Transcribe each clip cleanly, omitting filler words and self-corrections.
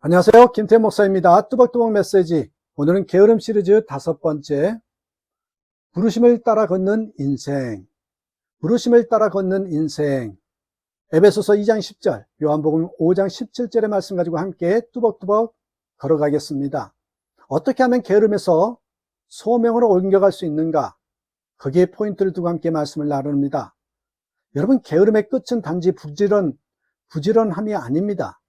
안녕하세요. 김태현 목사입니다. 뚜벅뚜벅 메시지. 오늘은 게으름 시리즈 5번째, 부르심을 따라 걷는 인생. 부르심을 따라 걷는 인생. 에베소서 2장 10절, 요한복음 5장 17절의 말씀 가지고 함께 뚜벅뚜벅 걸어가겠습니다. 어떻게 하면 게으름에서 소명으로 옮겨갈 수 있는가? 거기에 포인트를 두고 함께 말씀을 나눕니다. 여러분, 게으름의 끝은 단지 부지런함이 아닙니다.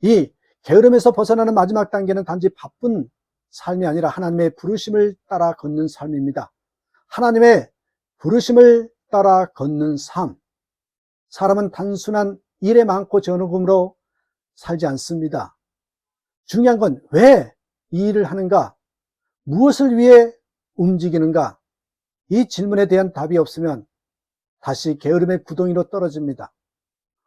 이 게으름에서 벗어나는 마지막 단계는 단지 바쁜 삶이 아니라 하나님의 부르심을 따라 걷는 삶입니다. 하나님의 부르심을 따라 걷는 삶. 사람은 단순한 일에 많고 전업으로 살지 않습니다. 중요한 건 왜 이 일을 하는가? 무엇을 위해 움직이는가? 이 질문에 대한 답이 없으면 다시 게으름의 구덩이로 떨어집니다.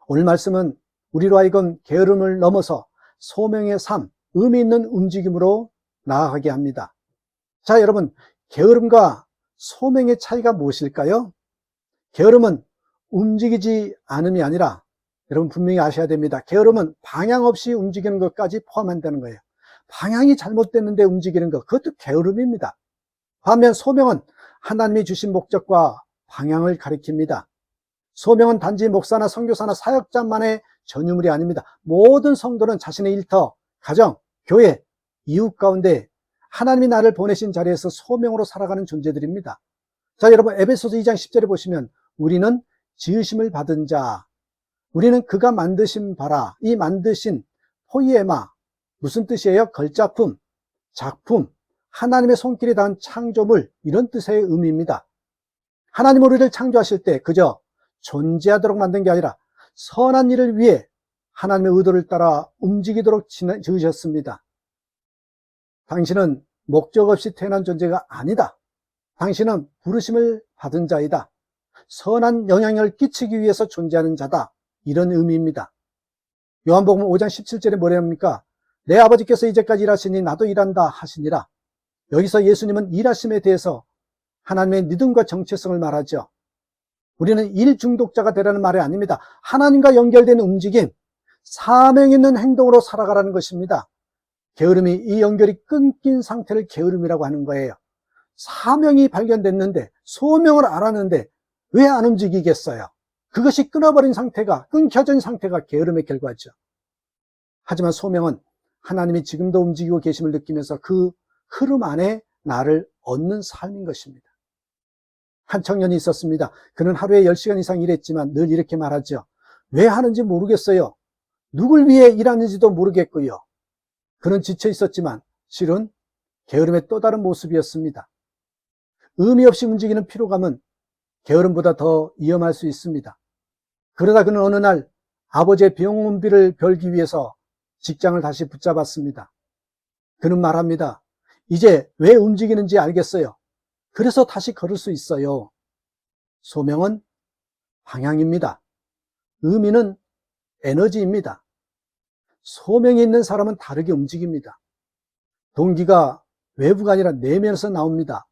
오늘 말씀은 우리로 하여금 게으름을 넘어서 소명의 삶, 의미 있는 움직임으로 나아가게 합니다. 자, 여러분, 게으름과 소명의 차이가 무엇일까요? 게으름은 움직이지 않음이 아니라, 여러분 분명히 아셔야 됩니다. 게으름은 방향 없이 움직이는 것까지 포함한다는 거예요. 방향이 잘못됐는데 움직이는 것, 그것도 게으름입니다. 반면 소명은 하나님이 주신 목적과 방향을 가리킵니다. 소명은 단지 목사나 선교사나 사역자만의 전유물이 아닙니다. 모든 성도는 자신의 일터, 가정, 교회, 이웃 가운데 하나님이 나를 보내신 자리에서 소명으로 살아가는 존재들입니다. 자, 여러분, 에베소서 2장 10절에 보시면 우리는 지으심을 받은 자, 우리는 그가 만드신 바라, 이 만드신 포이에마, 무슨 뜻이에요? 걸작품, 작품, 하나님의 손길이 닿은 창조물, 이런 뜻의 의미입니다. 하나님 우리를 창조하실 때 그저 존재하도록 만든 게 아니라 선한 일을 위해 하나님의 의도를 따라 움직이도록 지으셨습니다. 당신은 목적 없이 태어난 존재가 아니다. 당신은 부르심을 받은 자이다. 선한 영향을 끼치기 위해서 존재하는 자다. 이런 의미입니다. 요한복음 5장 17절에 뭐라 합니까? 내 아버지께서 이제까지 일하시니 나도 일한다 하시니라. 여기서 예수님은 일하심에 대해서 하나님의 믿음과 정체성을 말하죠. 우리는 일 중독자가 되라는 말이 아닙니다. 하나님과 연결된 움직임, 사명 있는 행동으로 살아가라는 것입니다. 게으름이, 이 연결이 끊긴 상태를 게으름이라고 하는 거예요. 사명이 발견됐는데, 소명을 알았는데 왜 안 움직이겠어요? 그것이 끊어버린 상태가, 끊겨진 상태가 게으름의 결과죠. 하지만 소명은 하나님이 지금도 움직이고 계심을 느끼면서 그 흐름 안에 나를 얻는 삶인 것입니다. 한 청년이 있었습니다. 그는 하루에 10시간 이상 일했지만 늘 이렇게 말하죠. 왜 하는지 모르겠어요. 누굴 위해 일하는지도 모르겠고요. 그는 지쳐 있었지만 실은 게으름의 또 다른 모습이었습니다. 의미 없이 움직이는 피로감은 게으름보다 더 위험할 수 있습니다. 그러다 그는 어느 날 아버지의 병원비를 벌기 위해서 직장을 다시 붙잡았습니다. 그는 말합니다. 이제 왜 움직이는지 알겠어요. 그래서 다시 걸을 수 있어요. 소명은 방향입니다. 의미는 에너지입니다. 소명이 있는 사람은 다르게 움직입니다. 동기가 외부가 아니라 내면에서 나옵니다.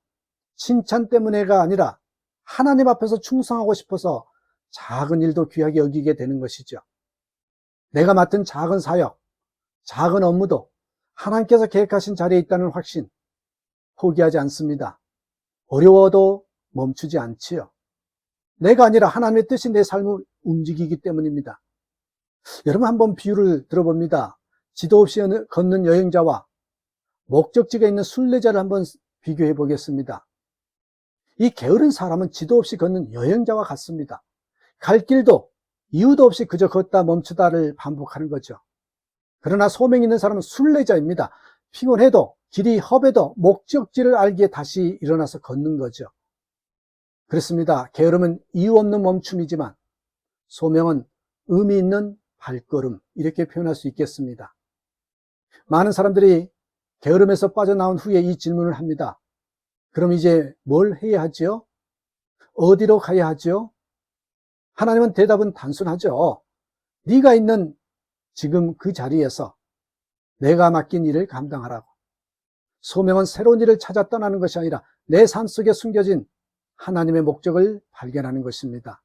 칭찬 때문에가 아니라 하나님 앞에서 충성하고 싶어서 작은 일도 귀하게 여기게 되는 것이죠. 내가 맡은 작은 사역, 작은 업무도 하나님께서 계획하신 자리에 있다는 확신, 포기하지 않습니다. 어려워도 멈추지 않지요. 내가 아니라 하나님의 뜻이 내 삶을 움직이기 때문입니다. 여러분 한번 비유를 들어봅니다. 지도 없이 걷는 여행자와 목적지가 있는 순례자를 한번 비교해 보겠습니다. 이 게으른 사람은 지도 없이 걷는 여행자와 같습니다. 갈 길도 이유도 없이 그저 걷다 멈추다를 반복하는 거죠. 그러나 소명 있는 사람은 순례자입니다. 피곤해도 길이 험해도 목적지를 알기에 다시 일어나서 걷는 거죠. 그렇습니다. 게으름은 이유 없는 멈춤이지만 소명은 의미 있는 발걸음, 이렇게 표현할 수 있겠습니다. 많은 사람들이 게으름에서 빠져나온 후에 이 질문을 합니다. 그럼 이제 뭘 해야 하죠? 어디로 가야 하죠? 하나님은 대답은 단순하죠. 네가 있는 지금 그 자리에서 내가 맡긴 일을 감당하라고. 소명은 새로운 일을 찾아 떠나는 것이 아니라 내 삶 속에 숨겨진 하나님의 목적을 발견하는 것입니다.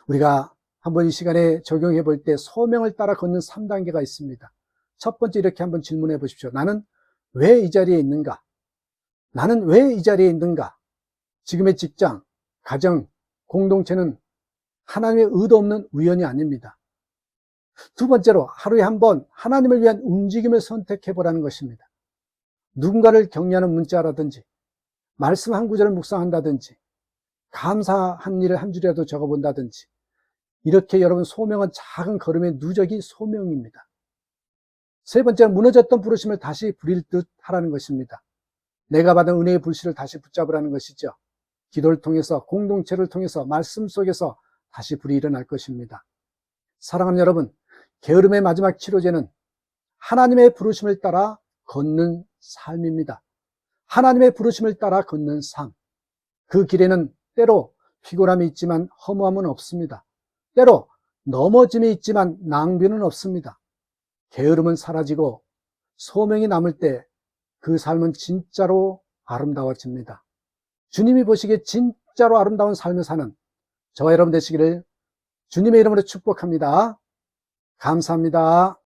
우리가 한번 이 시간에 적용해 볼 때 소명을 따라 걷는 3단계가 있습니다. 첫 번째 이렇게 한번 질문해 보십시오. 나는 왜 이 자리에 있는가? 나는 왜 이 자리에 있는가? 지금의 직장, 가정, 공동체는 하나님의 의도 없는 우연이 아닙니다. 두 번째로 하루에 한 번 하나님을 위한 움직임을 선택해 보라는 것입니다. 누군가를 격려하는 문자라든지 말씀 한 구절을 묵상한다든지 감사한 일을 한 줄이라도 적어본다든지 이렇게 여러분 소명은 작은 걸음의 누적이 소명입니다. 세 번째는 무너졌던 부르심을 다시 부릴 듯 하라는 것입니다. 내가 받은 은혜의 불씨를 다시 붙잡으라는 것이죠. 기도를 통해서 공동체를 통해서 말씀 속에서 다시 불이 일어날 것입니다. 사랑하는 여러분, 게으름의 마지막 치료제는 하나님의 부르심을 따라 걷는 삶입니다. 하나님의 부르심을 따라 걷는 삶. 그 길에는 때로 피곤함이 있지만 허무함은 없습니다. 때로 넘어짐이 있지만 낭비는 없습니다. 게으름은 사라지고 소명이 남을 때 그 삶은 진짜로 아름다워집니다. 주님이 보시기에 진짜로 아름다운 삶을 사는 저와 여러분 되시기를 주님의 이름으로 축복합니다. 감사합니다.